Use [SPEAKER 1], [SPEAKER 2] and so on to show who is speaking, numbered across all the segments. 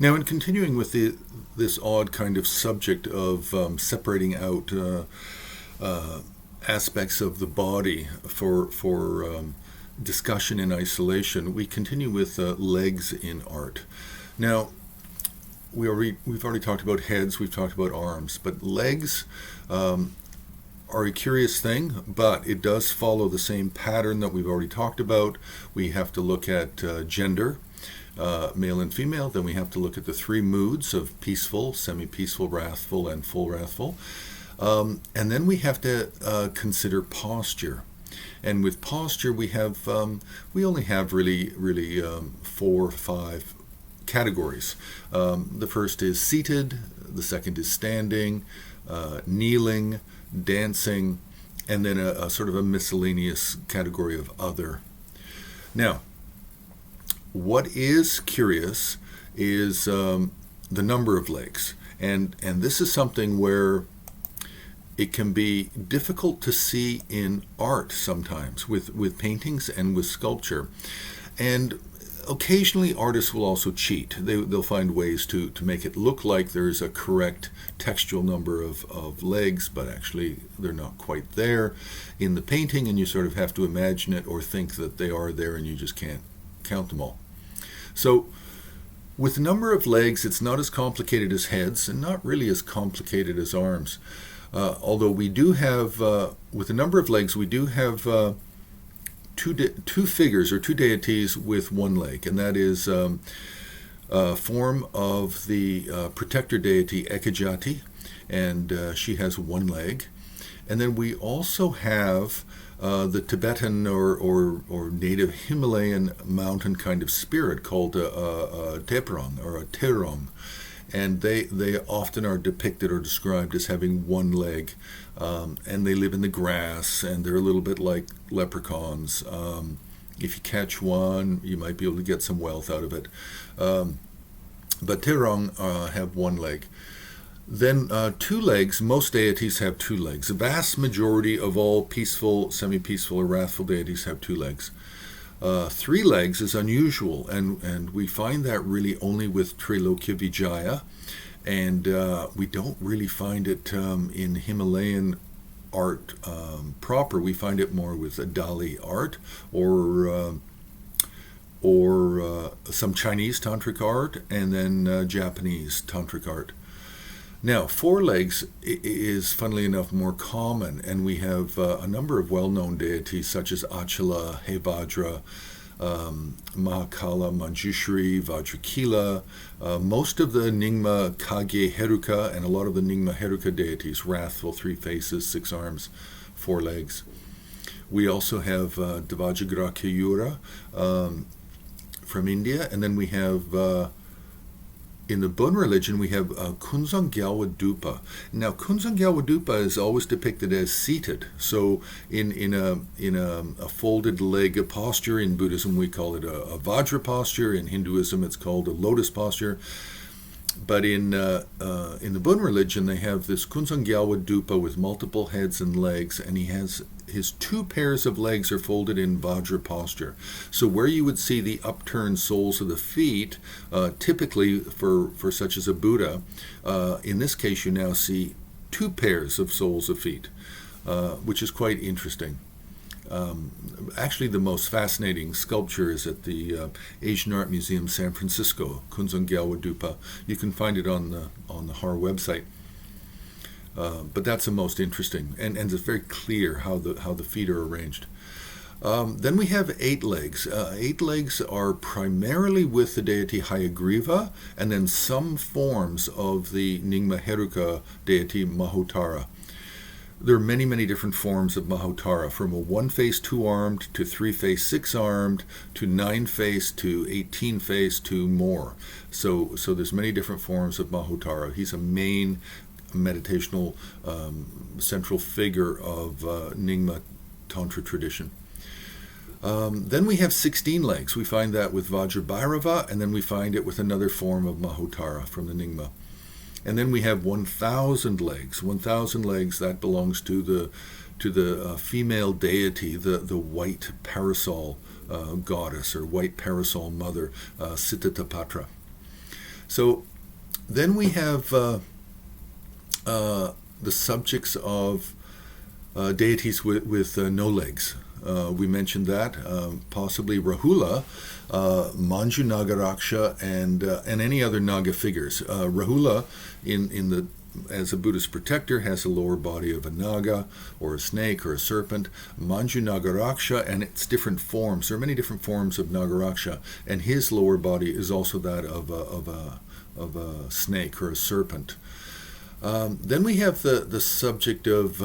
[SPEAKER 1] Now, in continuing with this odd kind of subject of separating out aspects of the body for discussion in isolation, we continue with legs in art. Now, we've already talked about heads, we've talked about arms, but legs are a curious thing, but it does follow the same pattern that we've already talked about. We have to look at gender, male and female. Then we have to look at the three moods of peaceful, semi-peaceful, wrathful, and full wrathful. And then we have to consider posture. And with posture, we only have really 4 or 5 categories. The first is seated, the second is standing, kneeling, dancing, and then a sort of a miscellaneous category of other. Now, what is curious is the number of legs, and this is something where it can be difficult to see in art sometimes with paintings and with sculpture. And occasionally artists will also cheat. They'll find ways to make it look like there's a correct textual number of legs, but actually they're not quite there in the painting, and you sort of have to imagine it or think that they are there, and you just can't count them all. So with the number of legs, it's not as complicated as heads and not really as complicated as arms. Although we do have, with the number of legs, we do have two figures or two deities with one leg, and that is a form of the protector deity Ekajati, and she has one leg. And then we also have the Tibetan or native Himalayan mountain kind of spirit called a Teprong or a Terong. And they often are depicted or described as having one leg, and they live in the grass, and they're a little bit like leprechauns. If you catch one, you might be able to get some wealth out of it. But Terong have one leg. Then 2 legs, most deities have 2 legs. The vast majority of all peaceful, semi-peaceful, or wrathful deities have 2 legs. 3 legs is unusual, and we find that really only with Trilokya Vijaya, and we don't really find it in Himalayan art proper. We find it more with Dali art or some Chinese tantric art, and then Japanese tantric art. Now, 4 legs is, funnily enough, more common, and we have a number of well-known deities such as Achala, Hevajra, Mahakala, Manjushri, Vajrakila, most of the Nyingma Kage Heruka, and a lot of the Nyingma Heruka deities, wrathful, 3 faces, 6 arms, 4 legs. We also have Devajagra Kayura from India, and then we have in the Bön religion, we have Kunzang Gyalwa Dupa. Now, Kunzang Gyalwa Dupa is always depicted as seated. So, in a folded leg posture, in Buddhism we call it a Vajra posture. In Hinduism, it's called a lotus posture. But in the Bön religion, they have this Kunzang Gyalwa Dupa with multiple heads and legs, and his 2 pairs of legs are folded in Vajra posture. So where you would see the upturned soles of the feet, typically for such as a Buddha, in this case you now see 2 pairs of soles of feet, which is quite interesting. Actually, the most fascinating sculpture is at the Asian Art Museum, San Francisco, Kunzang Gyalwa Dupa. You can find it on the HAR website. But that's the most interesting, and it's very clear how the feet are arranged. Then we have 8 legs. 8 legs are primarily with the deity Hayagriva, and then some forms of the Nyingma Heruka deity Mahotara. There are many, many different forms of Mahotara, from a 1-face 2-armed to 3-face 6-armed to 9-face to 18-face to more. So there's many different forms of Mahotara. He's a main meditational central figure of Nyingma Tantra tradition. Then we have 16 legs. We find that with Vajrabhairava, and then we find it with another form of Mahotara from the Nyingma. And then we have 1,000 legs. 1,000 legs, that belongs to the female deity, the white parasol goddess or white parasol mother, Sitatapatra. So then we have the subjects of deities with no legs. We mentioned that, possibly Rahula, Manju Nagaraksha, and any other Naga figures. Rahula, as a Buddhist protector, has the lower body of a Naga, or a snake, or a serpent. Manju Nagaraksha and its different forms. There are many different forms of Nagaraksha, and his lower body is also that of a snake or a serpent. Then we have the subject of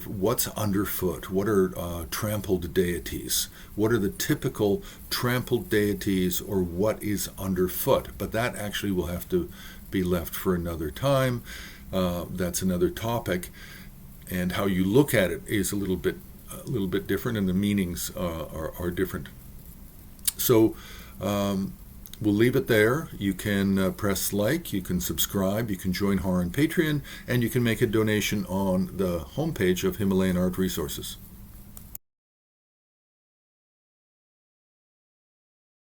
[SPEAKER 1] what's underfoot. What are trampled deities? What are the typical trampled deities, or what is underfoot? But that actually will have to be left for another time. That's another topic, and how you look at it is a little bit different, and the meanings are different. So we'll leave it there. You can press like, you can subscribe, you can join HAR on Patreon, and you can make a donation on the homepage of Himalayan Art Resources.